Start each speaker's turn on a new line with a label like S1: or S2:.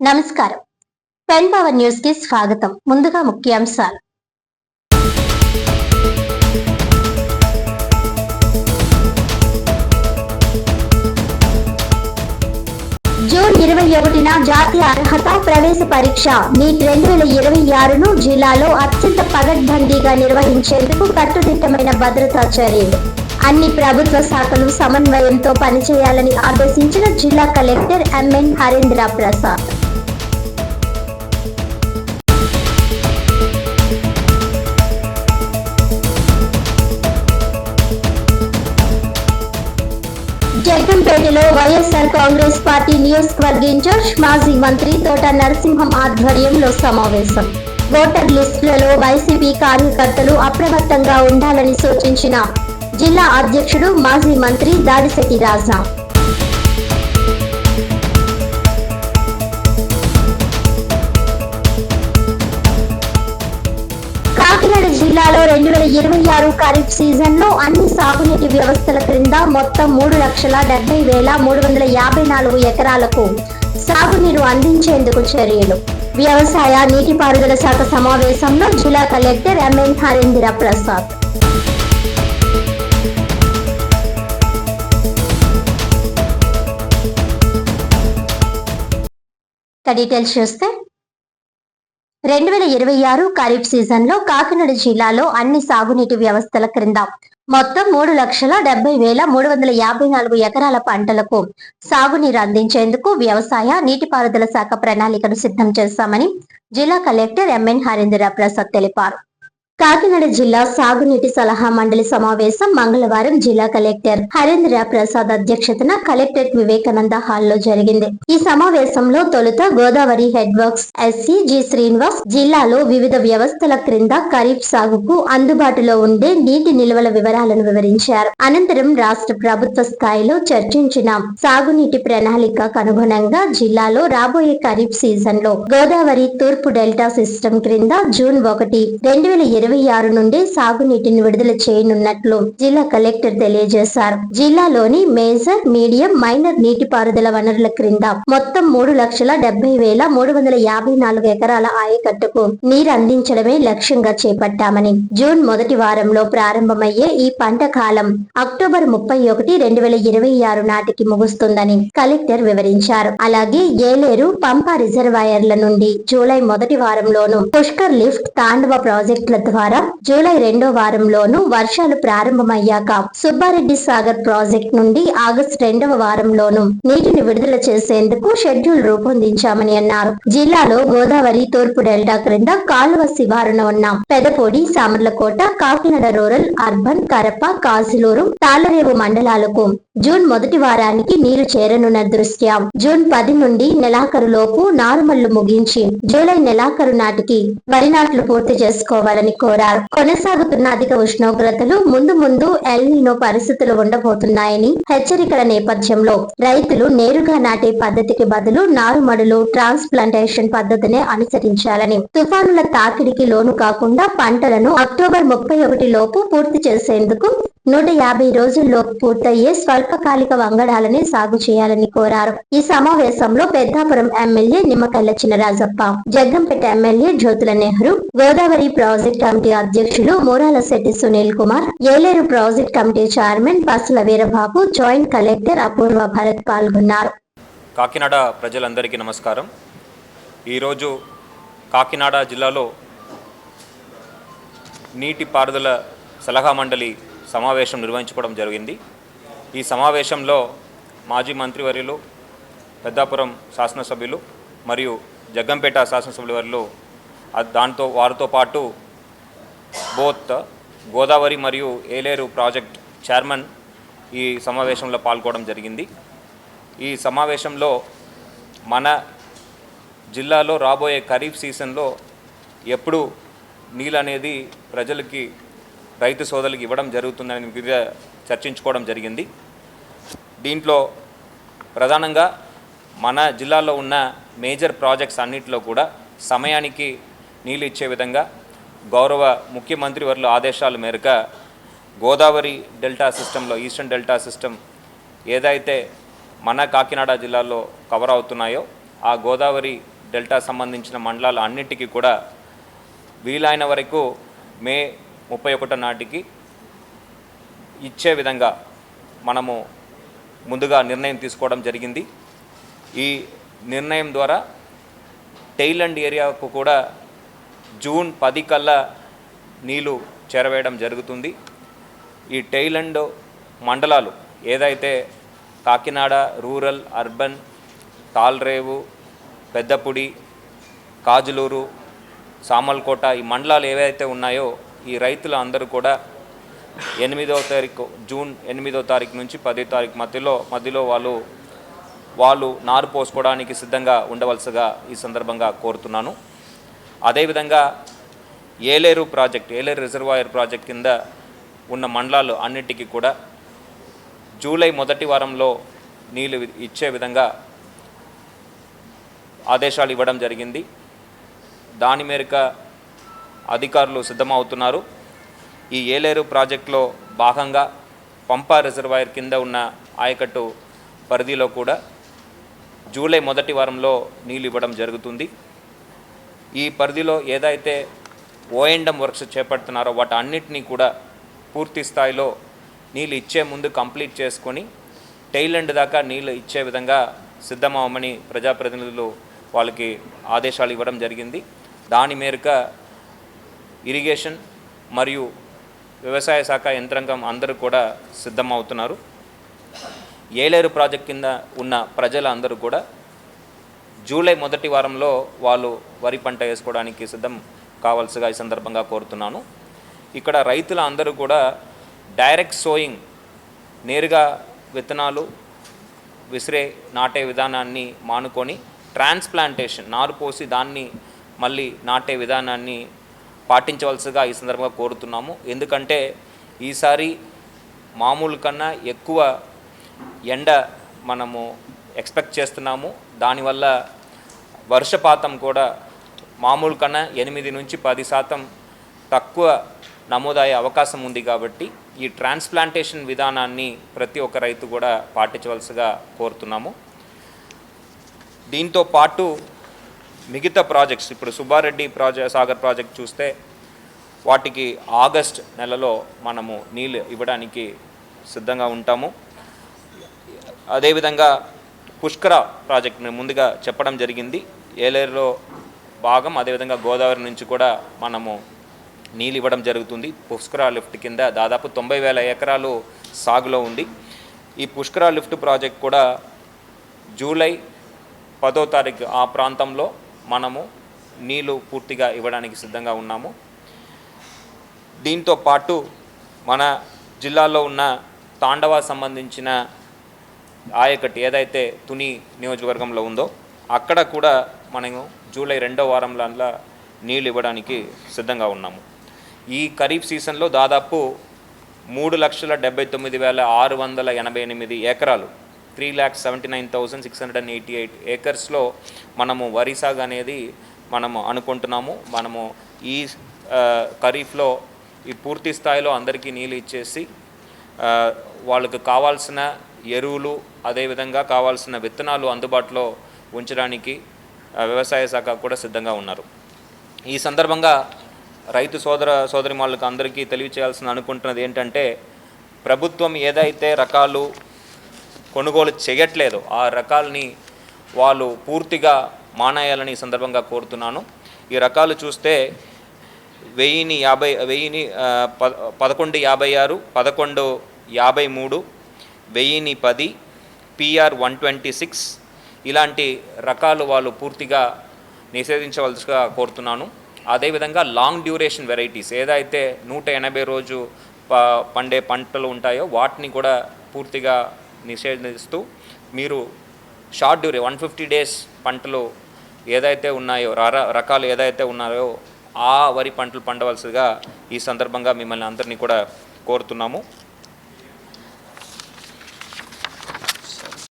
S1: నమస్కారం. Pen power news కి స్వాగతం. ముందుగా ముఖ్యాంశాలు. జూన్ 21న జాతీయ అర్హత ప్రవేశ పరీక్ష నీట్ 2026ను జిల్లాలో అత్యంత పగడ్బందీగా నిర్వహించేందుకు కట్టుదిట్టమైన భద్రతా చర్యలు. అన్ని ప్రభుత్వ శాఖలు సమన్వయంతో పనిచేయాలని ఆదేశించిన జిల్లా కలెక్టర్ ఎంఎన్ హరేంద్ర ప్రసాద్. జగ్గంపేటలో వైఎస్ఆర్ కాంగ్రెస్ పార్టీ నియోజకవర్గ ఇన్ఛార్జ్ మాజీ మంత్రి తోట నరసింహం ఆధ్వర్యంలో సమావేశం. ఓటర్ లిస్టులలో వైసీపీ కార్యకర్తలు అప్రమత్తంగా ఉండాలని సూచించిన జిల్లా అధ్యక్షుడు మాజీ మంత్రి దాడిశెట్టి రాజా. కాకినాడ జిల్లాలో 2026 ఖరీఫ్ సీజన్ లో అన్ని సాగునీటి వ్యవస్థల క్రింద మొత్తం 3,70,354 ఎకరాలకు సాగునీరు అందించేందుకు చర్యలు. వ్యవసాయ నీటిపారుదల శాఖ సమావేశంలో జిల్లా collector MN Harendra Prasad. Details చూస్తే 2026 ఖరీఫ్ సీజన్ లో కాకినాడ జిల్లాలో అన్ని సాగునీటి వ్యవస్థల క్రింద మొత్తం 3,70,354 ఎకరాల పంటలకు సాగునీరు అందించేందుకు వ్యవసాయ నీటిపారుదల శాఖ ప్రణాళికను సిద్ధం చేశామని జిల్లా కలెక్టర్ ఎంఎన్ హరేంద్ర ప్రసాద్ తెలిపారు. కాకినాడ జిల్లా సాగునీటి సలహా మండలి సమావేశం మంగళవారం జిల్లా కలెక్టర్ హరేంద్ర ప్రసాద్ అధ్యక్షతన కలెక్టరేట్ వివేకానంద హాల్లో జరిగింది. ఈ సమావేశంలో తొలుత Godavari head works SC G Srinivas జిల్లాలో వివిధ వ్యవస్థల క్రింద ఖరీఫ్ సాగుకు అందుబాటులో ఉండే నీటి నిల్వల వివరాలను వివరించారు. అనంతరం రాష్ట్ర ప్రభుత్వ స్థాయిలో చర్చించిన సాగునీటి ప్రణాళికకు అనుగుణంగా జిల్లాలో రాబోయే ఖరీఫ్ సీజన్ లో గోదావరి తూర్పు డెల్టా సిస్టమ్ క్రింద జూన్ 1, 2026 నుండి సాగునీటిని విడుదల చేయనున్నట్లు జిల్లా కలెక్టర్ తెలియజేశారు. జిల్లాలోని మేజర్, మీడియం, మైనర్ నీటిపారుదల వనరుల క్రింద మొత్తం 3,70,354 ఎకరాల ఆయకట్టుకు నీరు అందించడమే లక్ష్యంగా చేపట్టామని, జూన్ మొదటి వారంలో ప్రారంభమయ్యే ఈ పంట కాలం అక్టోబర్ 31, 2026 నాటికి ముగుస్తుందని కలెక్టర్ వివరించారు. అలాగే ఏలేరు, పంపా రిజర్వాయర్ల నుండి జూలై మొదటి వారంలోను, పుష్కర్ లిఫ్ట్, తాండవ ప్రాజెక్టుల ద్వారా జూలై 2వ వారంలోను, వర్షాలు ప్రారంభమయ్యాక సుబ్బారెడ్డి సాగర్ ప్రాజెక్ట్ నుండి ఆగస్టు 2వ వారంలోను నీటిని విడుదల చేసేందుకు షెడ్యూల్ రూపొందించామని అన్నారు. జిల్లాలో గోదావరి తూర్పు డెల్టా క్రింద కాలువ శివారున ఉన్న పెదపొడి, సామర్లకోట, కాకినాడ రూరల్, అర్బన్, కరప, కాజులూరు, తాళరేవు మండలాలకు జూన్ మొదటి వారానికి నీరు చేరనున్న దృష్ట్యా జూన్ 10 నుండి నెలాఖరు లోపు నారుమళ్లు ముగించి జూలై నెలాఖరు నాటికి వరి నాట్లు పూర్తి చేసుకోవాలని కోరారు. కొనసాగుతున్న అధిక ఉష్ణోగ్రతలు, ముందు ఎల్ నినో పరిస్థితులు ఉండబోతున్నాయని హెచ్చరికల నేపథ్యంలో రైతులు నేరుగా నాటే పద్ధతికి బదులు నారుమడులు, ట్రాన్స్ప్లాంటేషన్ పద్ధతినే అనుసరించాలని, తుఫానుల తాకిడికి లోను కాకుండా పంటలను అక్టోబర్ 31 లోపు పూర్తి చేసేందుకు 150 రోజుల్లోపు పూర్తయ్యే స్వల్పకాలిక వంగడాలని సాగు చేయాలని కోరారు. ఈ సమావేశంలో Peddapuram MLA Nimmakalla Chinarajappa, Jaggampeta MLA Jyothula Nehru, Godavari project committee అధ్యక్షులు Murala Shetty Sunil Kumar, Eleru project committee chairman Pasula Veerababu, joint collector Apoorva Bharat పాల్గొన్నారు.
S2: కాకినాడ ప్రజలందరికీ నమస్కారం. ఈరోజు కాకినాడ జిల్లాలో నీటి పారుదల సలహా మండలి సమావేశం నిర్వహించుకోవడం జరిగింది. ఈ సమావేశంలో మాజీ మంత్రివర్యులు, పెద్దాపురం శాసనసభ్యులు మరియు జగ్గంపేట శాసనసభ్యులు వారితో పాటు బోత్ గోదావరి మరియు ఏలేరు ప్రాజెక్ట్ చైర్మన్ ఈ సమావేశంలో పాల్గొనడం జరిగింది. ఈ సమావేశంలో మన జిల్లాలో రాబోయే ఖరీఫ్ సీజన్లో ఎప్పుడు నీళ్ళు అనేది ప్రజలకి, రైతు సోదరులకు ఇవ్వడం జరుగుతుందని చర్చించుకోవడం జరిగింది. దీంట్లో ప్రధానంగా మన జిల్లాలో ఉన్న మేజర్ ప్రాజెక్ట్స్ అన్నింటిలో కూడా సమయానికి నీళ్ళు ఇచ్చే విధంగా గౌరవ ముఖ్యమంత్రి వర్ల ఆదేశాల మేరకు గోదావరి డెల్టా సిస్టంలో, ఈస్టర్న్ డెల్టా సిస్టమ్ ఏదైతే మన కాకినాడ జిల్లాలో కవర్ అవుతున్నాయో ఆ గోదావరి డెల్టా సంబంధించిన మండలాలు అన్నిటికీ కూడా వీలైన వరకు మే 31 నాటికి ఇచ్చే విధంగా మనము ముందుగా నిర్ణయం తీసుకోవడం జరిగింది. ఈ నిర్ణయం ద్వారా టెయిల్ ఏరియాకు కూడా జూన్ 10 కల్లా నీళ్లు చేరవేయడం జరుగుతుంది. ఈ టెయిల్ మండలాలు ఏదైతే కాకినాడ రూరల్, అర్బన్, తాల్రేవు, పెద్దపుడి, కాజులూరు, సామల్కోట ఈ మండలాలు ఏవైతే ఉన్నాయో ఈ రైతులు అందరూ కూడా 8వ తారీఖు జూన్ 8వ తారీఖు నుంచి 10వ తారీఖు మధ్యలో వాళ్ళు నారు పోసుకోవడానికి సిద్ధంగా ఉండవలసిగా ఈ సందర్భంగా కోరుతున్నాను. అదేవిధంగా ఏలేరు రిజర్వాయర్ ప్రాజెక్ట్ కింద ఉన్న మండలాలు అన్నిటికీ కూడా జూలై మొదటి వారంలో నీళ్ళు ఇచ్చే విధంగా ఆదేశాలు ఇవ్వడం జరిగింది. దాని మేరకు అధికారులు సిద్ధమవుతున్నారు. ఈ ఏలేరు ప్రాజెక్టులో భాగంగా పంపా రిజర్వాయర్ కింద ఉన్న ఆయకట్టు పరిధిలో కూడా జూలై మొదటి వారంలో నీళ్ళు ఇవ్వడం జరుగుతుంది. ఈ పరిధిలో ఏదైతే ఓఎండ్ఎం వర్క్స్ చేపడుతున్నారో వాటి అన్నిటినీ కూడా పూర్తి స్థాయిలో నీళ్ళు ఇచ్చే ముందు కంప్లీట్ చేసుకొని టెయిల్ ఎండ్ దాకా నీళ్ళు ఇచ్చే విధంగా సిద్ధమవమని ప్రజాప్రతినిధులు వాళ్ళకి ఆదేశాలు ఇవ్వడం జరిగింది. దాని మేరకు ఇరిగేషన్ మరియు వ్యవసాయ శాఖ యంత్రాంగం అందరూ కూడా సిద్ధమవుతున్నారు. ఏలేరు ప్రాజెక్ట్ కింద ఉన్న ప్రజలందరూ కూడా జూలై మొదటి వారంలో వాళ్ళు వరి పంట వేసుకోవడానికి సిద్ధం కావాల్సిగా ఈ సందర్భంగా కోరుతున్నాను. ఇక్కడ రైతుల అందరూ కూడా డైరెక్ట్ సోయింగ్ నేరుగా విత్తనాలు విసిరే నాటే విధానాన్ని మానుకొని ట్రాన్స్ప్లాంటేషన్ నారు పోసి దాన్ని మళ్ళీ నాటే విధానాన్ని పాటించవలసిగా ఈ సందర్భంగా కోరుతున్నాము. ఎందుకంటే ఈసారి మామూలు కన్నా ఎక్కువ ఎండ మనము ఎక్స్పెక్ట్ చేస్తున్నాము. దానివల్ల వర్షపాతం కూడా మామూలు కన్నా 8 నుంచి 10% తక్కువ నమోదయ్యే అవకాశం ఉంది. కాబట్టి ఈ ట్రాన్స్ప్లాంటేషన్ విధానాన్ని ప్రతి ఒక్క రైతు కూడా పాటించవలసిగా కోరుతున్నాము. దీంతో పాటు మిగతా ప్రాజెక్ట్స్ ఇప్పుడు సుబ్బారెడ్డి సాగర్ ప్రాజెక్ట్ చూస్తే వాటికి ఆగస్ట్ నెలలో మనము నీళ్ళు ఇవ్వడానికి సిద్ధంగా ఉంటాము. అదేవిధంగా పుష్కర ప్రాజెక్ట్ని ముందుగా చెప్పడం జరిగింది. ఏలేరులో భాగం అదేవిధంగా గోదావరి నుంచి కూడా మనము నీళ్ళు ఇవ్వడం జరుగుతుంది. పుష్కర లిఫ్ట్ కింద దాదాపు 90,000 ఎకరాలు సాగులో ఉంది. ఈ పుష్కర లిఫ్ట్ ప్రాజెక్ట్ కూడా జూలై 10వ తారీఖు ఆ ప్రాంతంలో మనము నీళ్ళు పూర్తిగా ఇవ్వడానికి సిద్ధంగా ఉన్నాము. దీంతో పాటు మన జిల్లాలో ఉన్న తాండవ సంబంధించిన ఆయకట్టు ఏదైతే తుని నియోజకవర్గంలో ఉందో అక్కడ కూడా మనము జూలై 2వ వారంలో నీళ్ళు ఇవ్వడానికి సిద్ధంగా ఉన్నాము. ఈ ఖరీఫ్ సీజన్లో దాదాపు 3,79,688 ఎకరాలు 3,79,688 ఏకర్స్లో మనము వరి సాగు అనేది మనము అనుకుంటున్నాము. మనము ఈ ఖరీఫ్లో ఈ పూర్తి స్థాయిలో అందరికీ నీళ్ళు ఇచ్చేసి వాళ్ళకు కావాల్సిన ఎరువులు అదేవిధంగా కావాల్సిన విత్తనాలు అందుబాటులో ఉంచడానికి వ్యవసాయ శాఖ కూడా సిద్ధంగా ఉన్నారు. ఈ సందర్భంగా రైతు సోదరిమణులకు అందరికీ తెలియచేయాల్సిన అనుకుంటున్నది ఏంటంటే ప్రభుత్వం ఏదైతే రకాలు కొనుగోలు చేయట్లేదో ఆ రకాలని వాళ్ళు పూర్తిగా మానేయాలని ఈ సందర్భంగా కోరుతున్నాను. ఈ రకాలు చూస్తే 1156, 1153, 1010, PR 126 ఇలాంటి రకాలు వాళ్ళు పూర్తిగా నిషేధించవలసిగా కోరుతున్నాను. అదేవిధంగా లాంగ్ డ్యూరేషన్ వెరైటీస్ ఏదైతే 180 రోజు పండే పంటలు ఉంటాయో వాటిని కూడా పూర్తిగా నిషేధిస్తూ మీరు షార్ట్ 150 డేస్ పంటలు ఏదైతే ఉన్నాయో రకాలు ఏదైతే ఉన్నాయో ఆ వరి పంటలు పండవలసిగా ఈ సందర్భంగా మిమ్మల్ని అందరినీ కూడా కోరుతున్నాము.